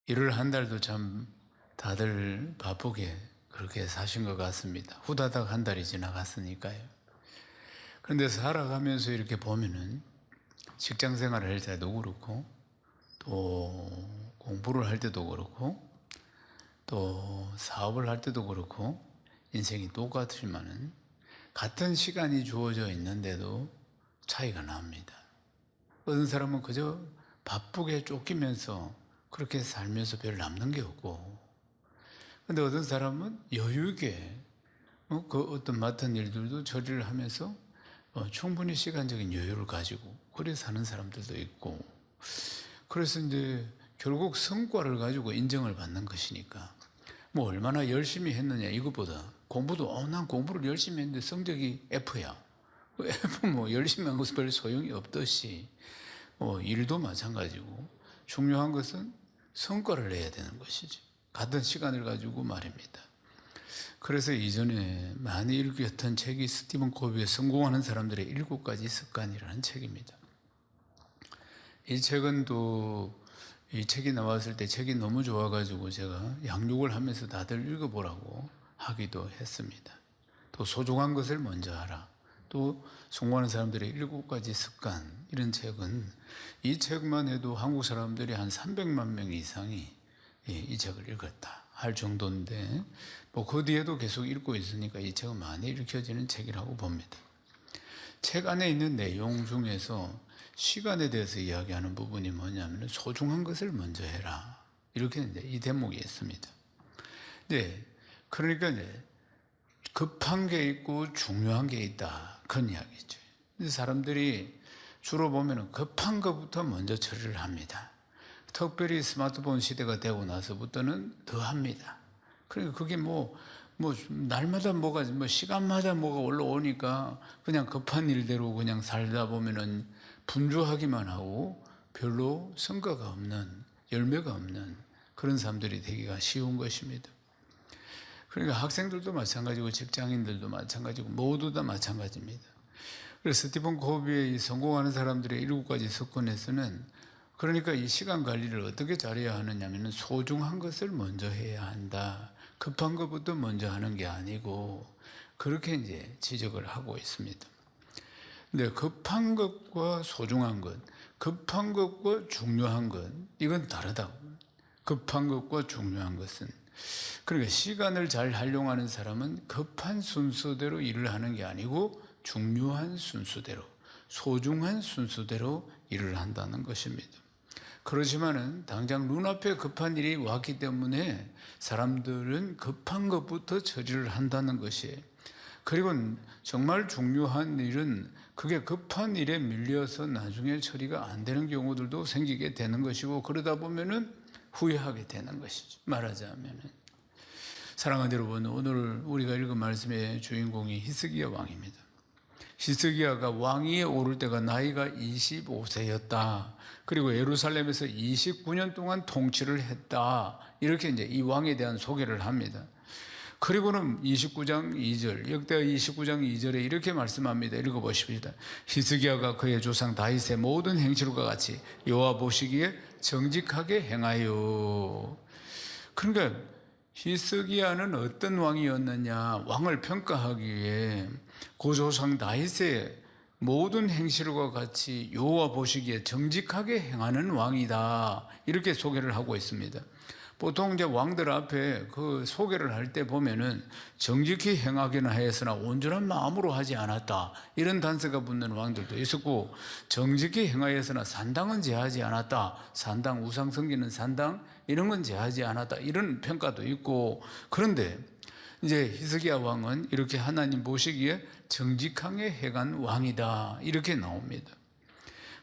1월 한 달도 참 다들 바쁘게 그렇게 사신 것 같습니다. 후다닥 한 달이 지나갔으니까요. 그런데 살아가면서 이렇게 보면은 직장 생활을 할 때도 그렇고 또 공부를 할 때도 그렇고 또 사업을 할 때도 그렇고 인생이 똑같지만은 같은 시간이 주어져 있는데도 차이가 납니다. 어떤 사람은 그저 바쁘게 쫓기면서 그렇게 살면서 별 남는 게 없고, 근데 어떤 사람은 여유 있게 그 어떤 맡은 일들도 처리를 하면서 충분히 시간적인 여유를 가지고 그래 사는 사람들도 있고, 그래서 이제 결국 성과를 가지고 인정을 받는 것이니까 뭐 얼마나 열심히 했느냐 이것보다 공부도 난 공부를 열심히 했는데 성적이 F야. F 뭐 열심히 한 것은 별 소용이 없듯이 일도 마찬가지고 중요한 것은 성과를 내야 되는 것이죠. 같은 시간을 가지고 말입니다. 그래서 이전에 많이 읽었던 책이 스티븐 코비의 성공하는 사람들의 7가지 습관이라는 책입니다. 이 책은 또 이 책이 나왔을 때 책이 너무 좋아가지고 제가 양육을 하면서 다들 읽어보라고 하기도 했습니다. 또 소중한 것을 먼저 하라. 또 성공하는 사람들의 7가지 습관, 이런 책은 이 책만 해도 한국 사람들이 한 300만 명 이상이 이 책을 읽었다 할 정도인데, 뭐 그 뒤에도 계속 읽고 있으니까 이 책은 많이 읽혀지는 책이라고 봅니다. 책 안에 있는 내용 중에서 시간에 대해서 이야기하는 부분이 뭐냐면 소중한 것을 먼저 해라, 이렇게 이제 이 대목이 있습니다. 네, 그러니까 이제 급한 게 있고 중요한 게 있다, 그런 이야기죠. 사람들이 주로 보면 급한 것부터 먼저 처리를 합니다. 특별히 스마트폰 시대가 되고 나서부터는 더 합니다. 그러니까 그게 날마다 시간마다 뭐가 올라오니까 그냥 급한 일대로 그냥 살다 보면은 분주하기만 하고 별로 성과가 없는, 열매가 없는 그런 사람들이 되기가 쉬운 것입니다. 그러니까 학생들도 마찬가지고 직장인들도 마찬가지고 모두 다 마찬가지입니다. 그래서 스티븐 코비의 이 성공하는 사람들의 7가지 습관에서는 그러니까 이 시간 관리를 어떻게 잘해야 하느냐면 소중한 것을 먼저 해야 한다. 급한 것부터 먼저 하는 게 아니고, 그렇게 이제 지적을 하고 있습니다. 근데 급한 것과 소중한 것, 급한 것과 중요한 것, 이건 다르다고. 급한 것과 중요한 것은, 그러니까 시간을 잘 활용하는 사람은 급한 순서대로 일을 하는 게 아니고 중요한 순서대로, 소중한 순서대로 일을 한다는 것입니다. 그렇지만은 당장 눈앞에 급한 일이 왔기 때문에 사람들은 급한 것부터 처리를 한다는 것이에요. 그리고 정말 중요한 일은 그게 급한 일에 밀려서 나중에 처리가 안 되는 경우들도 생기게 되는 것이고, 그러다 보면은 후회하게 되는 것이죠. 말하자면은. 사랑하는 여러분, 오늘 우리가 읽은 말씀의 주인공이 히스기야 왕입니다. 히스기야가 왕위에 오를 때가 나이가 25세였다. 그리고 예루살렘에서 29년 동안 통치를 했다. 이렇게 이제 이 왕에 대한 소개를 합니다. 그리고는 29장 2절, 역대하 29장 2절에 이렇게 말씀합니다. 읽어보십시다. 히스기야가 그의 조상 다윗의 모든 행실과 같이 여호와 보시기에 정직하게 행하여. 그러니까 히스기야는 어떤 왕이었느냐, 왕을 평가하기 위해 그 조상 다윗의 모든 행실과 같이 여호와 보시기에 정직하게 행하는 왕이다, 이렇게 소개를 하고 있습니다. 보통 이제 왕들 앞에 그 소개를 할 때 보면은 정직히 행하기는 하였으나 온전한 마음으로 하지 않았다, 이런 단서가 붙는 왕들도 있었고, 정직히 행하였으나 산당은 제하지 않았다, 산당, 우상 섬기는 산당 이런 건 제하지 않았다, 이런 평가도 있고. 그런데 이제 히스기야 왕은 이렇게 하나님 보시기에 정직하게 행한 왕이다, 이렇게 나옵니다.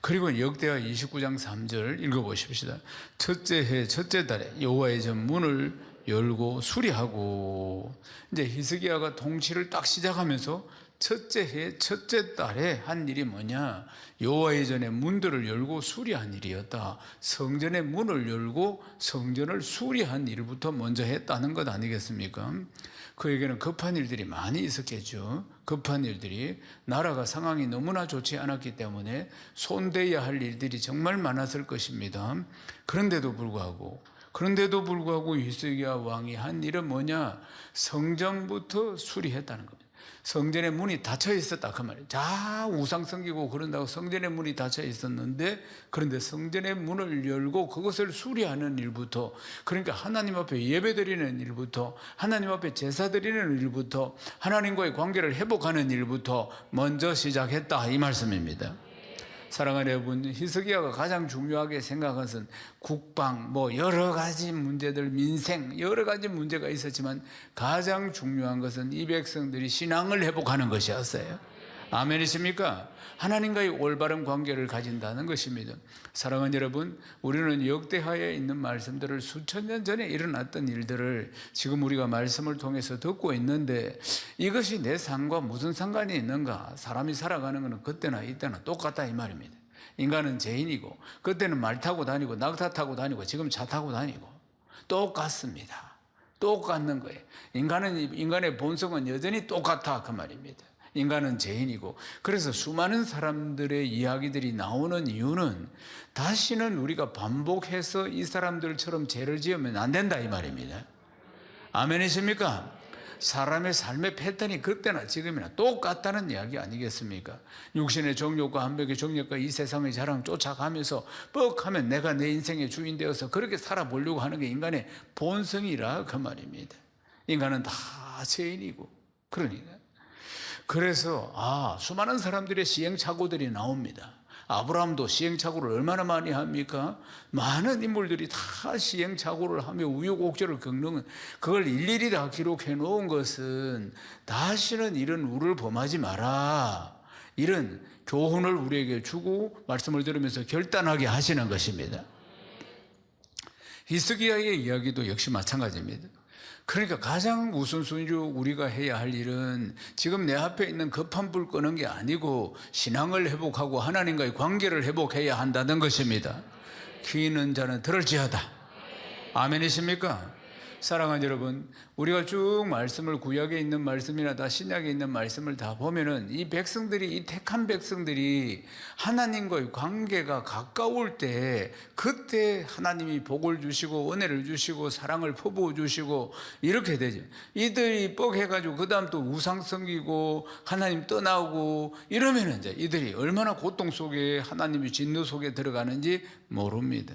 그리고 역대하 29장 3절 읽어보십시다. 첫째 해 첫째 달에 여호와의 전 문을 열고 수리하고. 이제 히스기야가 통치를 딱 시작하면서 첫째 해 첫째 달에 한 일이 뭐냐, 여호와의 전의 문들을 열고 수리한 일이었다. 성전의 문을 열고 성전을 수리한 일부터 먼저 했다는 것 아니겠습니까? 그에게는 급한 일들이 많이 있었겠죠. 급한 일들이, 나라가 상황이 너무나 좋지 않았기 때문에 손대야 할 일들이 정말 많았을 것입니다. 그런데도 불구하고 그런데도 불구하고 히스기야 왕이 한 일은 뭐냐? 성전부터 수리했다는 겁니다. 성전의 문이 닫혀 있었다 그 말이에요. 자, 우상 섬기고 그런다고 성전의 문이 닫혀 있었는데, 그런데 성전의 문을 열고 그것을 수리하는 일부터, 그러니까 하나님 앞에 예배드리는 일부터, 하나님 앞에 제사 드리는 일부터, 하나님과의 관계를 회복하는 일부터 먼저 시작했다 이 말씀입니다. 사랑하는 여러분, 히스기야가 가장 중요하게 생각한 것은 국방, 여러 가지 문제들, 민생, 여러 가지 문제가 있었지만 가장 중요한 것은 이 백성들이 신앙을 회복하는 것이었어요. 아멘이십니까? 하나님과의 올바른 관계를 가진다는 것입니다. 사랑하는 여러분, 우리는 역대하에 있는 말씀들을 수천 년 전에 일어났던 일들을 지금 우리가 말씀을 통해서 듣고 있는데, 이것이 내 삶과 무슨 상관이 있는가? 사람이 살아가는 것은 그때나 이때나 똑같다 이 말입니다. 인간은 죄인이고, 그때는 말 타고 다니고 낙타 타고 다니고 지금 차 타고 다니고 똑같습니다. 똑같는 거예요. 인간의 본성은 여전히 똑같아 그 말입니다. 인간은 죄인이고, 그래서 수많은 사람들의 이야기들이 나오는 이유는 다시는 우리가 반복해서 이 사람들처럼 죄를 지으면 안 된다 이 말입니다. 아멘이십니까? 사람의 삶의 패턴이 그때나 지금이나 똑같다는 이야기 아니겠습니까? 육신의 정욕과 한벽의 정욕과 이 세상의 자랑 쫓아가면서 뻑하면 내가 내 인생의 주인 되어서 그렇게 살아보려고 하는 게 인간의 본성이라 그 말입니다. 인간은 다 죄인이고, 그러니까 그래서 수많은 사람들의 시행착오들이 나옵니다. 아브라함도 시행착오를 얼마나 많이 합니까? 많은 인물들이 다 시행착오를 하며 우여곡절을 겪는, 그걸 일일이 다 기록해 놓은 것은 다시는 이런 우를 범하지 마라, 이런 교훈을 우리에게 주고 말씀을 들으면서 결단하게 하시는 것입니다. 히스기야의 이야기도 역시 마찬가지입니다. 그러니까 가장 우선순위로 우리가 해야 할 일은 지금 내 앞에 있는 급한 불 끄는 게 아니고 신앙을 회복하고 하나님과의 관계를 회복해야 한다는 것입니다. 귀 있는 자는 들을지어다. 아멘이십니까? 사랑하는 여러분, 우리가 쭉 말씀을, 구약에 있는 말씀이나 다 신약에 있는 말씀을 다 보면은 이 백성들이, 이 택한 백성들이 하나님과의 관계가 가까울 때, 그때 하나님이 복을 주시고 은혜를 주시고 사랑을 퍼부어 주시고 이렇게 되죠. 이들이 뻑해가지고 그 다음 또 우상 섬기고 하나님 떠나고 이러면은 이제 이들이 얼마나 고통 속에, 하나님의 진노 속에 들어가는지 모릅니다.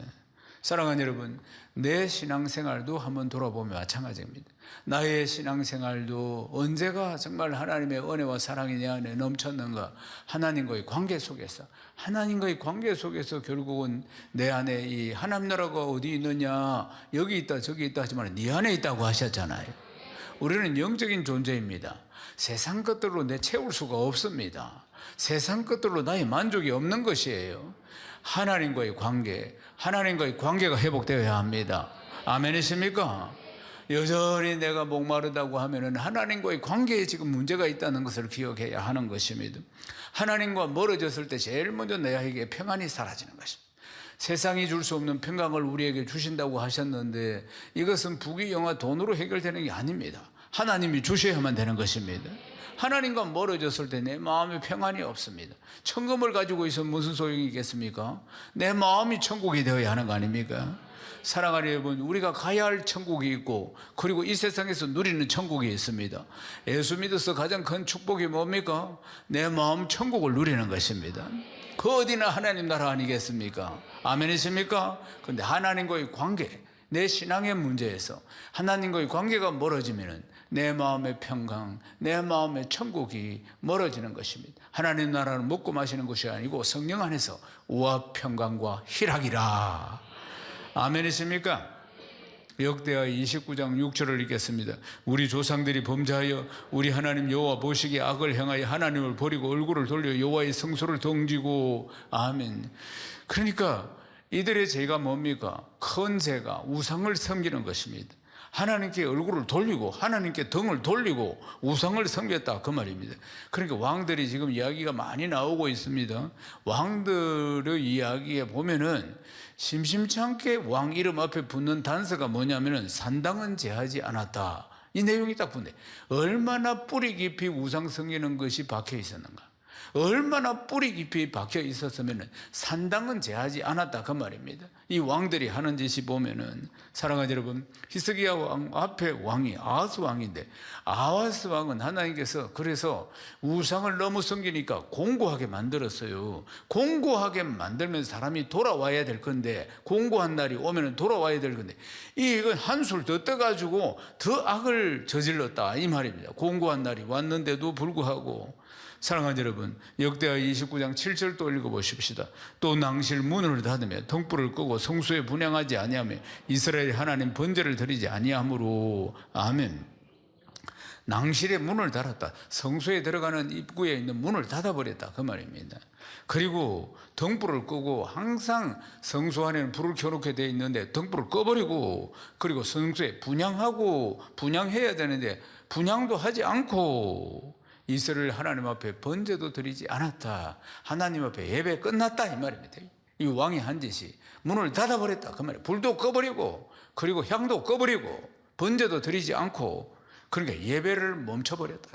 사랑하는 여러분, 내 신앙생활도 한번 돌아보면 마찬가지입니다. 나의 신앙생활도 언제가 정말 하나님의 은혜와 사랑이 내 안에 넘쳤는가? 하나님과의 관계 속에서, 하나님과의 관계 속에서 결국은 내 안에 이 하나님 나라가 어디 있느냐, 여기 있다 저기 있다 하지만 네 안에 있다고 하셨잖아요. 우리는 영적인 존재입니다. 세상 것들로 내 채울 수가 없습니다. 세상 것들로 나의 만족이 없는 것이에요. 하나님과의 관계, 하나님과의 관계가 회복되어야 합니다. 아멘이십니까? 여전히 내가 목마르다고 하면은 하나님과의 관계에 지금 문제가 있다는 것을 기억해야 하는 것입니다. 하나님과 멀어졌을 때 제일 먼저 내게 평안이 사라지는 것입니다. 세상이 줄 수 없는 평강을 우리에게 주신다고 하셨는데 이것은 부귀영화 돈으로 해결되는 게 아닙니다. 하나님이 주셔야만 되는 것입니다. 하나님과 멀어졌을 때 내 마음에 평안이 없습니다. 천금을 가지고 있으면 무슨 소용이 있겠습니까? 내 마음이 천국이 되어야 하는 거 아닙니까? 사랑하는 여러분, 우리가 가야 할 천국이 있고, 그리고 이 세상에서 누리는 천국이 있습니다. 예수 믿어서 가장 큰 축복이 뭡니까? 내 마음 천국을 누리는 것입니다. 그 어디나 하나님 나라 아니겠습니까? 아멘이십니까? 그런데 하나님과의 관계, 내 신앙의 문제에서 하나님과의 관계가 멀어지면은 내 마음의 평강, 내 마음의 천국이 멀어지는 것입니다. 하나님 나라는 먹고 마시는 것이 아니고 성령 안에서 우와 평강과 희락이라. 아멘이십니까? 역대하 29장 6절을 읽겠습니다. 우리 조상들이 범죄하여 우리 하나님 여호와 보시기에 악을 행하여 하나님을 버리고 얼굴을 돌려 여호와의 성소를 덩지고. 아멘. 그러니까 이들의 죄가 뭡니까? 큰 죄가 우상을 섬기는 것입니다. 하나님께 얼굴을 돌리고 하나님께 등을 돌리고 우상을 섬겼다 그 말입니다. 그러니까 왕들이 지금 이야기가 많이 나오고 있습니다. 왕들의 이야기에 보면은 심심치 않게 왕 이름 앞에 붙는 단서가 뭐냐면은 산당은 제하지 않았다, 이 내용이 딱 붙네. 얼마나 뿌리 깊이 우상 섬기는 것이 박혀 있었는가, 얼마나 뿌리 깊이 박혀 있었으면 산당은 제하지 않았다 그 말입니다. 이 왕들이 하는 짓이 보면은, 사랑하는 여러분, 히스기야 왕 앞에 왕이 아하스 왕인데, 아하스 왕은 하나님께서 그래서 우상을 너무 섬기니까 공고하게 만들었어요. 공고하게 만들면서 사람이 돌아와야 될 건데, 공고한 날이 오면은 돌아와야 될 건데, 이건 한술 더 떠가지고 더 악을 저질렀다 이 말입니다. 공고한 날이 왔는데도 불구하고. 사랑하는 여러분, 역대하 29장 7절 또 읽어보십시다. 또 낭실 문을 닫으며 등불을 끄고 성소에 분향하지 아니하며 이스라엘 하나님 번제를 드리지 아니하므로. 아멘. 낭실의 문을 닫았다. 성소에 들어가는 입구에 있는 문을 닫아버렸다 그 말입니다. 그리고 등불을 끄고, 항상 성소 안에는 불을 켜놓게 되어 있는데 등불을 꺼버리고, 그리고 성소에 분향하고, 분향해야 되는데 분향도 하지 않고, 이스라엘 하나님 앞에 번제도 드리지 않았다. 하나님 앞에 예배 끝났다 이 말입니다. 이 왕이 한 짓이 문을 닫아버렸다 그 말이에요. 불도 꺼버리고, 그리고 향도 꺼버리고, 번제도 드리지 않고, 그러니까 예배를 멈춰버렸다.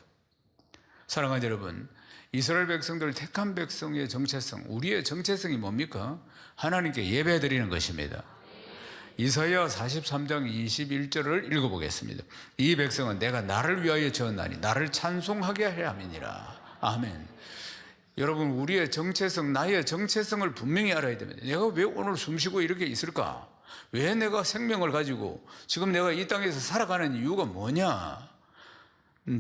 사랑하는 여러분, 이스라엘 백성들, 택한 백성의 정체성, 우리의 정체성이 뭡니까? 하나님께 예배 드리는 것입니다. 이사야 43장 21절을 읽어보겠습니다. 이 백성은 내가 나를 위하여 지었나니 나를 찬송하게 하려 함이니라. 아멘. 여러분, 우리의 정체성, 나의 정체성을 분명히 알아야 됩니다. 내가 왜 오늘 숨쉬고 이렇게 있을까? 왜 내가 생명을 가지고 지금 내가 이 땅에서 살아가는 이유가 뭐냐?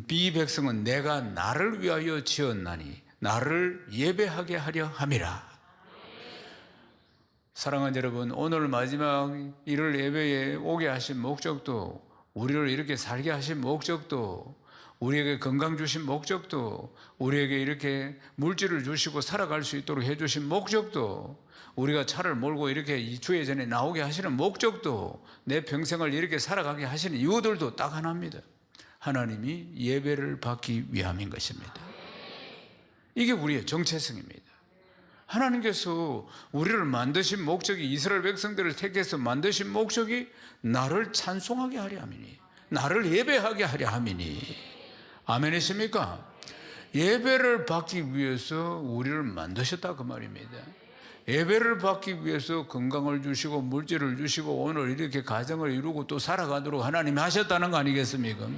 이 백성은 내가 나를 위하여 지었나니 나를 예배하게 하려 함이라. 사랑하는 여러분, 오늘 마지막 일을 예배에 오게 하신 목적도, 우리를 이렇게 살게 하신 목적도, 우리에게 건강 주신 목적도, 우리에게 이렇게 물질을 주시고 살아갈 수 있도록 해주신 목적도, 우리가 차를 몰고 이렇게 이 주의 전에 나오게 하시는 목적도, 내 평생을 이렇게 살아가게 하시는 이유들도 딱 하나입니다. 하나님이 예배를 받기 위함인 것입니다. 이게 우리의 정체성입니다. 하나님께서 우리를 만드신 목적이, 이스라엘 백성들을 택해서 만드신 목적이 나를 찬송하게 하려 함이니, 나를 예배하게 하려 함이니. 아멘이십니까? 예배를 받기 위해서 우리를 만드셨다 그 말입니다. 예배를 받기 위해서 건강을 주시고 물질을 주시고 오늘 이렇게 가정을 이루고 또 살아가도록 하나님이 하셨다는 거 아니겠습니까?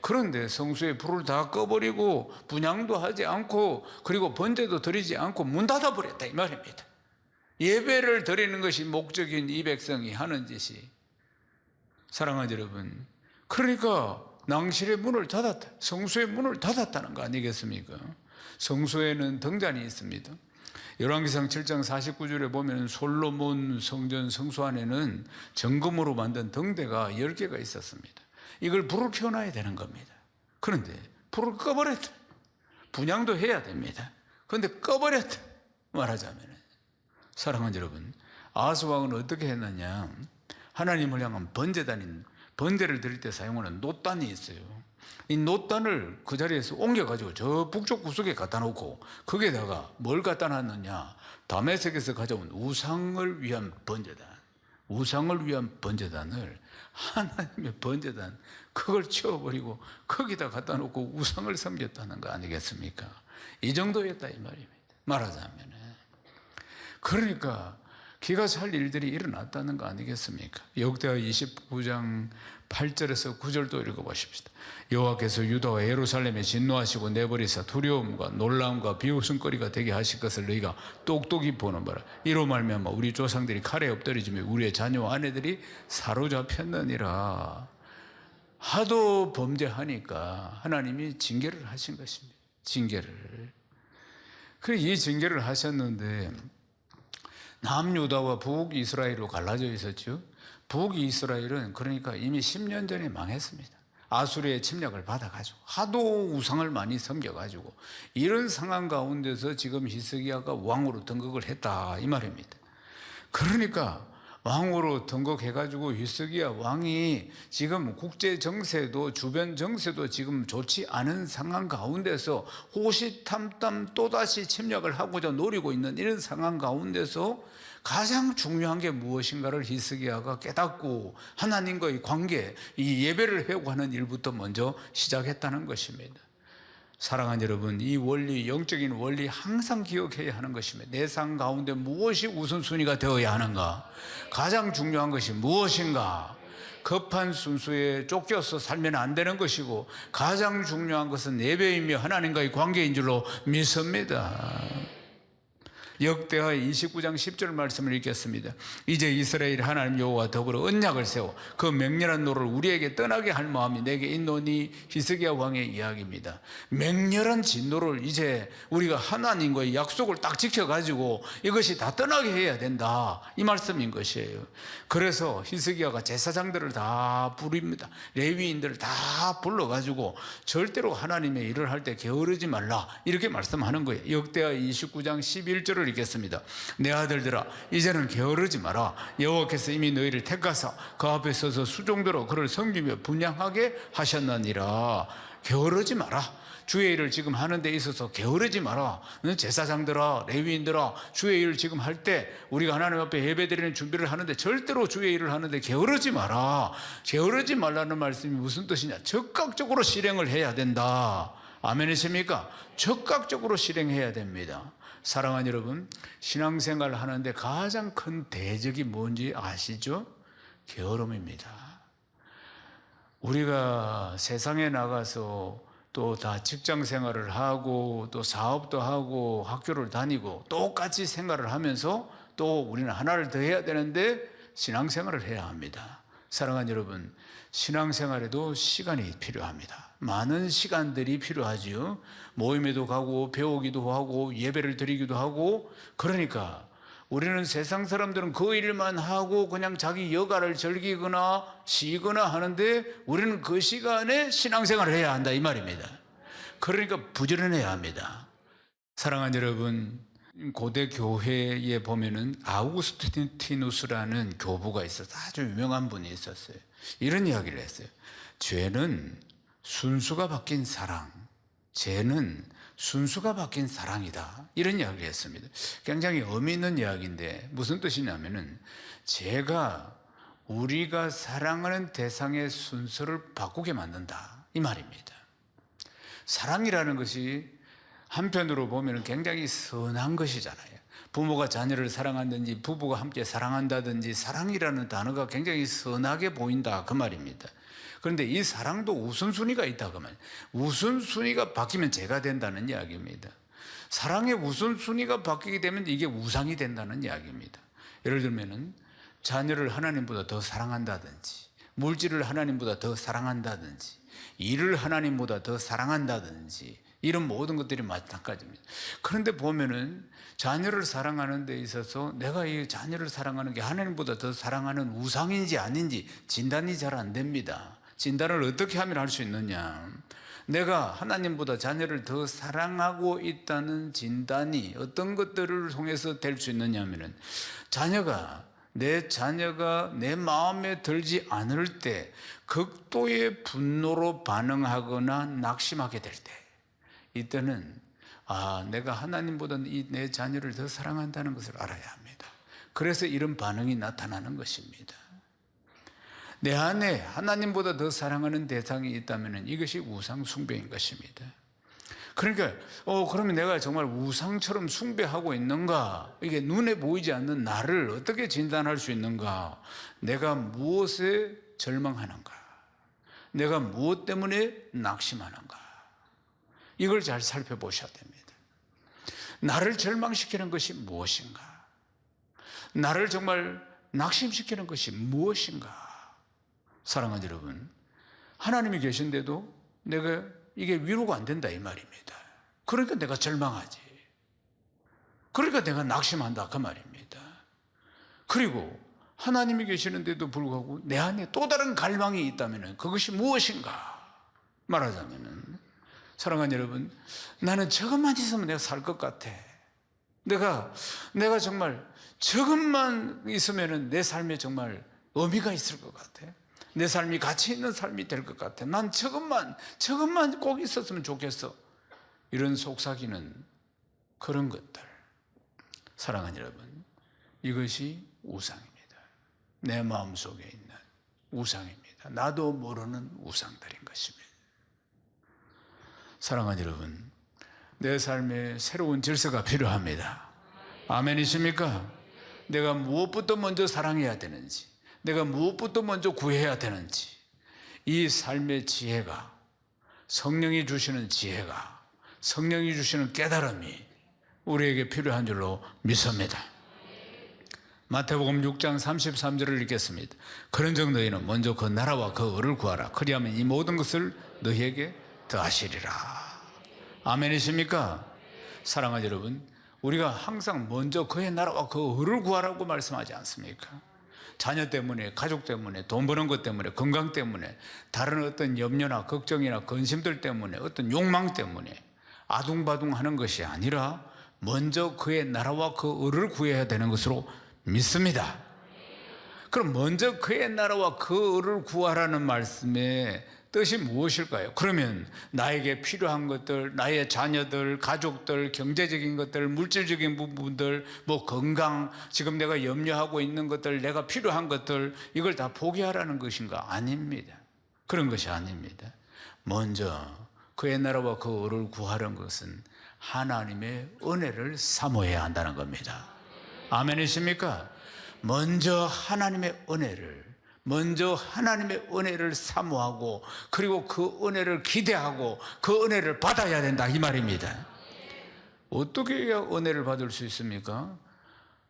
그런데 성소에 불을 다 꺼버리고 분향도 하지 않고, 그리고 번제도 드리지 않고 문 닫아버렸다 이 말입니다. 예배를 드리는 것이 목적인 이 백성이 하는 짓이, 사랑하는 여러분, 그러니까 낭실의 문을 닫았다, 성소의 문을 닫았다는 거 아니겠습니까? 성소에는 등잔이 있습니다. 열왕기상 7장 49절에 보면 솔로몬 성전 성소 안에는 정금으로 만든 등대가 10개가 있었습니다. 이걸 불을 켜놔야 되는 겁니다. 그런데 불을 꺼버렸다. 분향도 해야 됩니다. 그런데 꺼버렸다. 말하자면, 사랑하는 여러분, 아하스 왕은 어떻게 했느냐? 하나님을 향한 번제단인, 번제를 드릴 때 사용하는 놋단이 있어요. 이 놋단을 그 자리에서 옮겨가지고 저 북쪽 구석에 갖다 놓고, 거기에다가 뭘 갖다 놨느냐? 다메섹에서 가져온 우상을 위한 번제단, 우상을 위한 번제단을, 하나님의 번제단, 그걸 치워버리고 거기다 갖다 놓고 우상을 섬겼다는 거 아니겠습니까? 이 정도였다 이 말입니다. 말하자면, 그러니까 기가 찰 일들이 일어났다는 거 아니겠습니까? 역대하 29장 8절에서 9절도 읽어보십시다. 여호와께서 유다와 예루살렘에 진노하시고 내버리사 두려움과 놀라움과 비웃음거리가 되게 하실 것을 너희가 똑똑히 보는 바라. 이로 말미암아 우리 조상들이 칼에 엎드리지며 우리의 자녀와 아내들이 사로잡혔느니라. 하도 범죄하니까 하나님이 징계를 하신 것입니다. 징계를. 그래서 이 징계를 하셨는데, 남유다와 북이스라엘로 갈라져 있었죠. 북이스라엘은 그러니까 이미 10년 전에 망했습니다. 아수르의 침략을 받아가지고 하도 우상을 많이 섬겨가지고, 이런 상황 가운데서 지금 히스기야가 왕으로 등극을 했다 이 말입니다. 그러니까 왕으로 등극해가지고 히스기야 왕이 지금 국제 정세도 주변 정세도 지금 좋지 않은 상황 가운데서 호시탐탐 또다시 침략을 하고자 노리고 있는 이런 상황 가운데서 가장 중요한 게 무엇인가를 히스기야가 깨닫고 하나님과의 관계, 이 예배를 회복하는 일부터 먼저 시작했다는 것입니다. 사랑하는 여러분, 이 원리, 영적인 원리 항상 기억해야 하는 것입니다. 내 삶 가운데 무엇이 우선순위가 되어야 하는가? 가장 중요한 것이 무엇인가? 급한 순수에 쫓겨서 살면 안 되는 것이고, 가장 중요한 것은 예배이며 하나님과의 관계인 줄로 믿습니다. 역대하 29장 10절 말씀을 읽겠습니다. 이제 이스라엘 하나님 여호와와 더불어 언약을 세워 그 맹렬한 노를 우리에게 떠나게 할 마음이 내게 있노니. 히스기야 왕의 이야기입니다. 맹렬한 진노를 이제 우리가 하나님과의 약속을 딱 지켜가지고 이것이 다 떠나게 해야 된다, 이 말씀인 것이에요. 그래서 히스기야가 제사장들을 다 부릅니다. 레위인들을 다 불러가지고 절대로 하나님의 일을 할 때 게으르지 말라, 이렇게 말씀하는 거예요. 역대하 29장 11절을 읽겠습니다. 내 아들들아, 이제는 게으르지 마라. 여호와께서 이미 너희를 택하사 그 앞에 서서 수종대로 그를 섬기며 분양하게 하셨느니라. 게으르지 마라. 주의 일을 지금 하는 데 있어서 게으르지 마라. 제사장들아, 레위인들아, 주의 일을 지금 할 때 우리가 하나님 앞에 예배드리는 준비를 하는데 절대로 주의 일을 하는데 게으르지 마라. 게으르지 말라는 말씀이 무슨 뜻이냐? 적극적으로 실행을 해야 된다. 아멘이십니까? 적극적으로 실행해야 됩니다. 사랑하는 여러분, 신앙생활을 하는데 가장 큰 대적이 뭔지 아시죠? 게으름입니다. 우리가 세상에 나가서 또 다 직장 생활을 하고 또 사업도 하고 학교를 다니고 똑같이 생활을 하면서 또 우리는 하나를 더 해야 되는데 신앙생활을 해야 합니다. 사랑하는 여러분, 신앙생활에도 시간이 필요합니다. 많은 시간들이 필요하지요. 모임에도 가고 배우기도 하고 예배를 드리기도 하고. 그러니까 우리는 세상 사람들은 그 일만 하고 그냥 자기 여가를 즐기거나 쉬거나 하는데 우리는 그 시간에 신앙생활을 해야 한다, 이 말입니다. 그러니까 부지런해야 합니다. 사랑하는 여러분, 고대 교회에 보면은 아우구스티누스라는 교부가 있어서 아주 유명한 분이 있었어요. 이런 이야기를 했어요. 죄는 순수가 바뀐 사랑, 죄는 순수가 바뀐 사랑이다, 이런 이야기를 했습니다. 굉장히 의미 있는 이야기인데 무슨 뜻이냐면은 죄가 우리가 사랑하는 대상의 순서를 바꾸게 만든다, 이 말입니다. 사랑이라는 것이 한편으로 보면 굉장히 선한 것이잖아요. 부모가 자녀를 사랑한다든지 부부가 함께 사랑한다든지 사랑이라는 단어가 굉장히 선하게 보인다, 그 말입니다. 그런데 이 사랑도 우선순위가 있다, 그 말. 우선순위가 바뀌면 죄가 된다는 이야기입니다. 사랑의 우선순위가 바뀌게 되면 이게 우상이 된다는 이야기입니다. 예를 들면은 자녀를 하나님보다 더 사랑한다든지, 물질을 하나님보다 더 사랑한다든지, 일을 하나님보다 더 사랑한다든지, 이런 모든 것들이 마찬가지입니다. 그런데 보면은 자녀를 사랑하는 데 있어서 내가 이 자녀를 사랑하는 게 하나님보다 더 사랑하는 우상인지 아닌지 진단이 잘 안 됩니다. 진단을 어떻게 하면 할 수 있느냐? 내가 하나님보다 자녀를 더 사랑하고 있다는 진단이 어떤 것들을 통해서 될 수 있느냐 하면은, 내 자녀가 내 마음에 들지 않을 때 극도의 분노로 반응하거나 낙심하게 될 때, 이때는 내가 하나님보다 내 자녀를 더 사랑한다는 것을 알아야 합니다. 그래서 이런 반응이 나타나는 것입니다. 내 안에 하나님보다 더 사랑하는 대상이 있다면 이것이 우상 숭배인 것입니다. 그러니까 그러면 내가 정말 우상처럼 숭배하고 있는가? 이게 눈에 보이지 않는 나를 어떻게 진단할 수 있는가? 내가 무엇에 절망하는가? 내가 무엇 때문에 낙심하는가? 이걸 잘 살펴보셔야 됩니다. 나를 절망시키는 것이 무엇인가? 나를 정말 낙심시키는 것이 무엇인가? 사랑하는 여러분, 하나님이 계신데도 내가 이게 위로가 안 된다, 이 말입니다. 그러니까 내가 절망하지. 그러니까 내가 낙심한다, 그 말입니다. 그리고 하나님이 계시는데도 불구하고 내 안에 또 다른 갈망이 있다면 그것이 무엇인가? 말하자면, 사랑하는 여러분, 나는 저것만 있으면 내가 살 것 같아. 내가 정말 저것만 있으면 내 삶에 정말 의미가 있을 것 같아. 내 삶이 가치 있는 삶이 될 것 같아. 난 저것만 꼭 있었으면 좋겠어. 이런 속삭이는 그런 것들, 사랑하는 여러분, 이것이 우상입니다. 내 마음속에 있는 우상입니다. 나도 모르는 우상들인 것입니다. 사랑하는 여러분, 내 삶에 새로운 질서가 필요합니다. 아멘이십니까? 내가 무엇부터 먼저 사랑해야 되는지, 내가 무엇부터 먼저 구해야 되는지, 이 삶의 지혜가, 성령이 주시는 지혜가, 성령이 주시는 깨달음이 우리에게 필요한 줄로 믿습니다. 마태복음 6장 33절을 읽겠습니다. 그런즉 너희는 먼저 그 나라와 그 의를 구하라. 그리하면 이 모든 것을 너희에게 더하시리라. 아멘이십니까? 사랑하는 여러분, 우리가 항상 먼저 그의 나라와 그 의를 구하라고 말씀하지 않습니까? 자녀 때문에, 가족 때문에, 돈 버는 것 때문에, 건강 때문에, 다른 어떤 염려나 걱정이나 근심들 때문에, 어떤 욕망 때문에 아둥바둥 하는 것이 아니라 먼저 그의 나라와 그 의를 구해야 되는 것으로 믿습니다. 그럼 먼저 그의 나라와 그 의를 구하라는 말씀의 뜻이 무엇일까요? 그러면 나에게 필요한 것들, 나의 자녀들, 가족들, 경제적인 것들, 물질적인 부분들, 뭐 건강, 지금 내가 염려하고 있는 것들, 내가 필요한 것들, 이걸 다 포기하라는 것인가? 아닙니다. 그런 것이 아닙니다. 먼저 그의 나라와 그 의를 구하는 것은 하나님의 은혜를 사모해야 한다는 겁니다. 아멘이십니까? 먼저 하나님의 은혜를 사모하고, 그리고 그 은혜를 기대하고 그 은혜를 받아야 된다, 이 말입니다. 어떻게 해야 은혜를 받을 수 있습니까?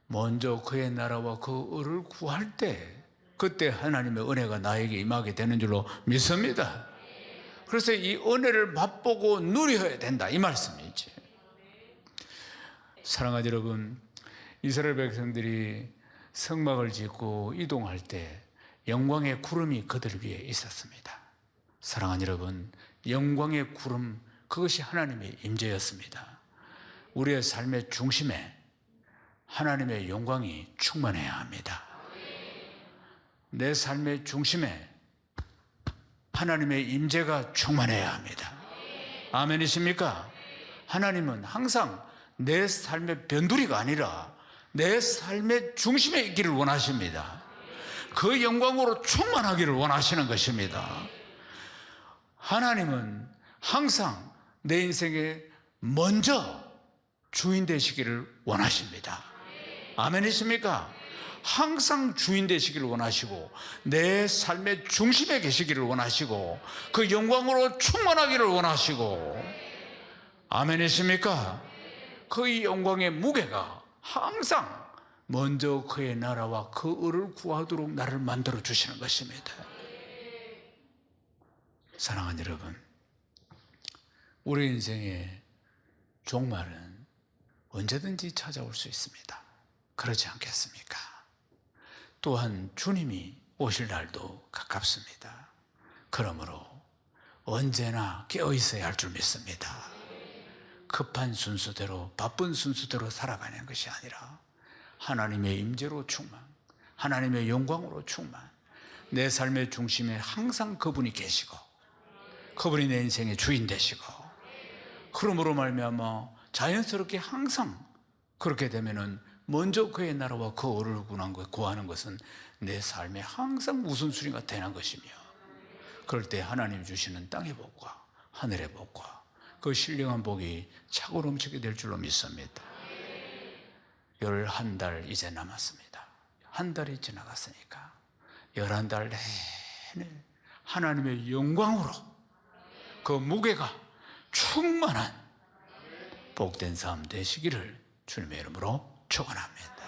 먼저 그의 나라와 그 의를 구할 때, 그때 하나님의 은혜가 나에게 임하게 되는 줄로 믿습니다. 그래서 이 은혜를 맛보고 누려야 된다, 이 말씀이지. 사랑하는 여러분, 이스라엘 백성들이 성막을 짓고 이동할 때 영광의 구름이 그들 위에 있었습니다. 사랑하는 여러분, 영광의 구름, 그것이 하나님의 임재였습니다. 우리의 삶의 중심에 하나님의 영광이 충만해야 합니다. 내 삶의 중심에 하나님의 임재가 충만해야 합니다. 아멘이십니까? 하나님은 항상 내 삶의 변두리가 아니라 내 삶의 중심에 있기를 원하십니다. 그 영광으로 충만하기를 원하시는 것입니다. 하나님은 항상 내 인생에 먼저 주인 되시기를 원하십니다. 아멘이십니까? 항상 주인 되시기를 원하시고, 내 삶의 중심에 계시기를 원하시고, 그 영광으로 충만하기를 원하시고, 아멘이십니까? 그 영광의 무게가 항상 먼저 그의 나라와 그 의를 구하도록 나를 만들어 주시는 것입니다. 사랑하는 여러분, 우리 인생의 종말은 언제든지 찾아올 수 있습니다. 그렇지 않겠습니까? 또한 주님이 오실 날도 가깝습니다. 그러므로 언제나 깨어 있어야 할 줄 믿습니다. 급한 순서대로, 바쁜 순서대로 살아가는 것이 아니라 하나님의 임재로 충만, 하나님의 영광으로 충만, 내 삶의 중심에 항상 그분이 계시고, 그분이 내 인생의 주인 되시고, 그러므로 말미암아 자연스럽게 항상 그렇게 되면은 먼저 그의 나라와 그 의를 구하는 것은 내 삶에 항상 우선순위가 되는 것이며, 그럴 때 하나님 주시는 땅의 복과 하늘의 복과 그 신령한 복이 차고 넘치게 될 줄로 믿습니다. 11달 이제 남았습니다. 한 달이 지나갔으니까 11달 내내 하나님의 영광으로 그 무게가 충만한 복된 삶 되시기를 주님의 이름으로 축원합니다.